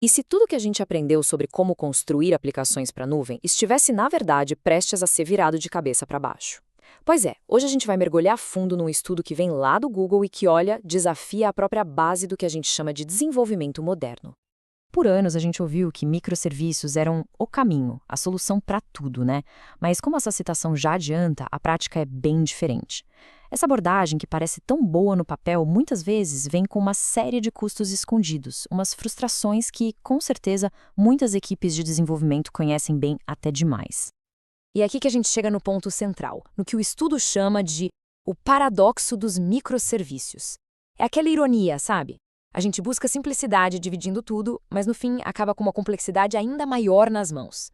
E se tudo que a gente aprendeu sobre como construir aplicações para nuvem estivesse, na verdade, prestes a ser virado de cabeça para baixo? Pois é, hoje a gente vai mergulhar fundo num estudo que vem lá do Google e que, olha, desafia a própria base do que a gente chama de desenvolvimento moderno. Por anos a gente ouviu que microserviços eram o caminho, a solução para tudo, né? Mas como essa citação já adianta, a prática é bem diferente. Essa abordagem, que parece tão boa no papel, muitas vezes vem com uma série de custos escondidos, umas frustrações que, com certeza, muitas equipes de desenvolvimento conhecem bem até demais. E é aqui que a gente chega no ponto central, no que o estudo chama de o paradoxo dos microservícios. É aquela ironia, sabe? A gente busca simplicidade dividindo tudo, mas no fim acaba com uma complexidade ainda maior nas mãos.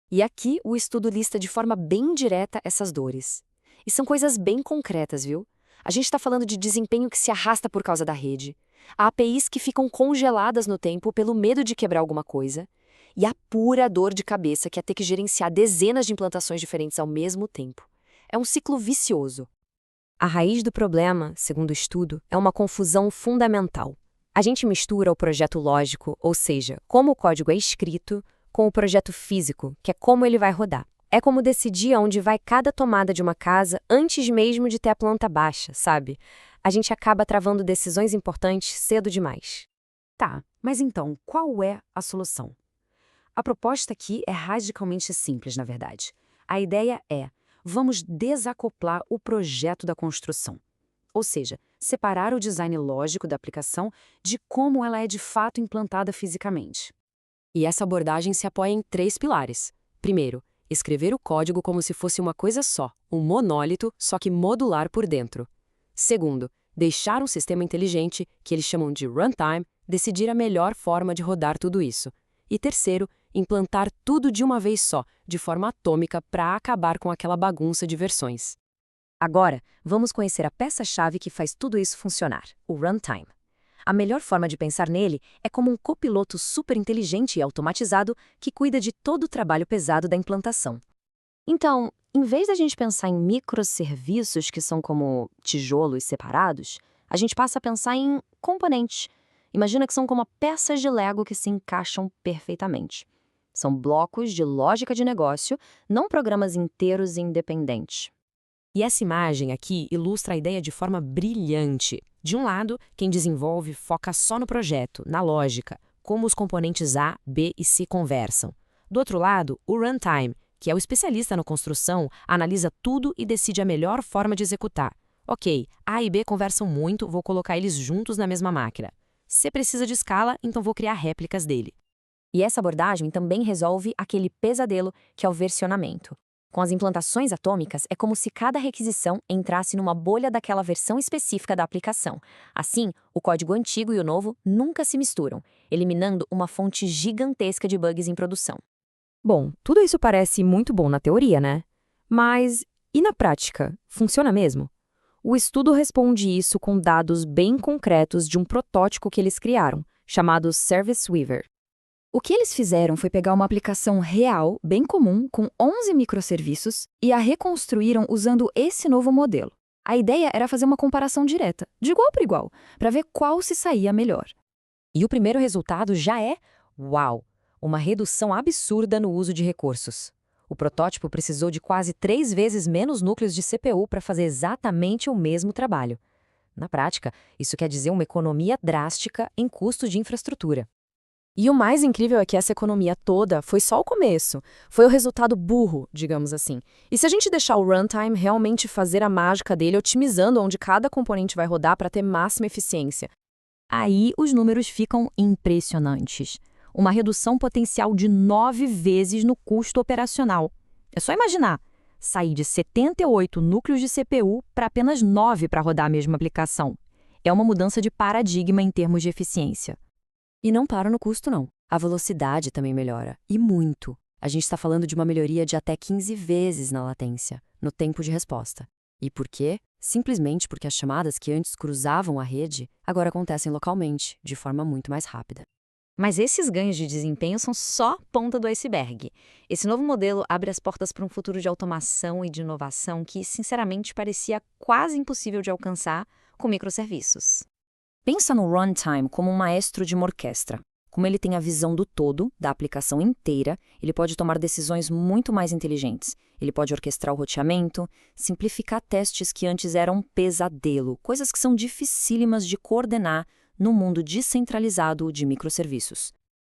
E aqui o estudo lista de forma bem direta essas dores. E são coisas bem concretas, viu? A gente está falando de desempenho que se arrasta por causa da rede, há APIs que ficam congeladas no tempo pelo medo de quebrar alguma coisa, e a pura dor de cabeça que é ter que gerenciar dezenas de implantações diferentes ao mesmo tempo. É um ciclo vicioso. A raiz do problema, segundo o estudo, é uma confusão fundamental. A gente mistura o projeto lógico, ou seja, como o código é escrito, com o projeto físico, que é como ele vai rodar. É como decidir aonde vai cada tomada de uma casa antes mesmo de ter a planta baixa, sabe? A gente acaba travando decisões importantes cedo demais. Tá, mas então, qual é a solução? A proposta aqui é radicalmente simples, na verdade. A ideia é, vamos desacoplar o projeto da construção. Ou seja, separar o design lógico da aplicação de como ela é de fato implantada fisicamente. E essa abordagem se apoia em 3 pilares. Primeiro, escrever o código como se fosse uma coisa só, um monólito, só que modular por dentro. Segundo, deixar um sistema inteligente, que eles chamam de runtime, decidir a melhor forma de rodar tudo isso. E terceiro, implantar tudo de uma vez só, de forma atômica, para acabar com aquela bagunça de versões. Agora, vamos conhecer a peça-chave que faz tudo isso funcionar, o runtime. A melhor forma de pensar nele é como um copiloto super inteligente e automatizado que cuida de todo o trabalho pesado da implantação. Então, em vez da gente pensar em microserviços que são como tijolos separados, a gente passa a pensar em componentes. Imagina que são como peças de Lego que se encaixam perfeitamente. São blocos de lógica de negócio, não programas inteiros e independentes. E essa imagem aqui ilustra a ideia de forma brilhante. De um lado, quem desenvolve foca só no projeto, na lógica, como os componentes A, B e C conversam. Do outro lado, o runtime, que é o especialista na construção, analisa tudo e decide a melhor forma de executar. Ok, A e B conversam muito, vou colocar eles juntos na mesma máquina. C precisa de escala, então vou criar réplicas dele. E essa abordagem também resolve aquele pesadelo que é o versionamento. Com as implantações atômicas, é como se cada requisição entrasse numa bolha daquela versão específica da aplicação. Assim, o código antigo e o novo nunca se misturam, eliminando uma fonte gigantesca de bugs em produção. Bom, tudo isso parece muito bom na teoria, né? Mas, e na prática? Funciona mesmo? O estudo responde isso com dados bem concretos de um protótipo que eles criaram, chamado Service Weaver. O que eles fizeram foi pegar uma aplicação real, bem comum, com 11 microserviços, e a reconstruíram usando esse novo modelo. A ideia era fazer uma comparação direta, de igual para igual, para ver qual se saía melhor. E o primeiro resultado já é, uau, uma redução absurda no uso de recursos. O protótipo precisou de quase 3 vezes menos núcleos de CPU para fazer exatamente o mesmo trabalho. Na prática, isso quer dizer uma economia drástica em custo de infraestrutura. E o mais incrível é que essa economia toda foi só o começo, foi o resultado burro, digamos assim. E se a gente deixar o runtime realmente fazer a mágica dele, otimizando onde cada componente vai rodar para ter máxima eficiência? Aí os números ficam impressionantes. Uma redução potencial de 9 vezes no custo operacional. É só imaginar, sair de 78 núcleos de CPU para apenas 9 para rodar a mesma aplicação. É uma mudança de paradigma em termos de eficiência. E não para no custo, não. A velocidade também melhora, e muito. A gente está falando de uma melhoria de até 15 vezes na latência, no tempo de resposta. E por quê? Simplesmente porque as chamadas que antes cruzavam a rede, agora acontecem localmente, de forma muito mais rápida. Mas esses ganhos de desempenho são só a ponta do iceberg. Esse novo modelo abre as portas para um futuro de automação e de inovação que, sinceramente, parecia quase impossível de alcançar com microserviços. Pensa no runtime como um maestro de uma orquestra. Como ele tem a visão do todo, da aplicação inteira, ele pode tomar decisões muito mais inteligentes. Ele pode orquestrar o roteamento, simplificar testes que antes eram um pesadelo, coisas que são dificílimas de coordenar no mundo descentralizado de microserviços.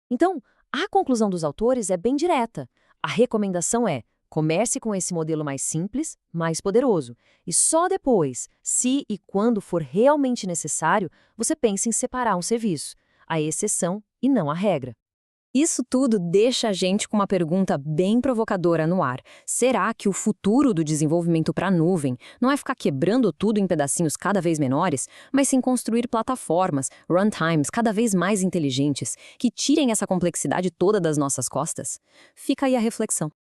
Então, a conclusão dos autores é bem direta. A recomendação é: comece com esse modelo mais simples, mais poderoso, e só depois, se e quando for realmente necessário, você pense em separar um serviço, a exceção e não a regra. Isso tudo deixa a gente com uma pergunta bem provocadora no ar. Será que o futuro do desenvolvimento para a nuvem não é ficar quebrando tudo em pedacinhos cada vez menores, mas sim construir plataformas, runtimes cada vez mais inteligentes, que tirem essa complexidade toda das nossas costas? Fica aí a reflexão.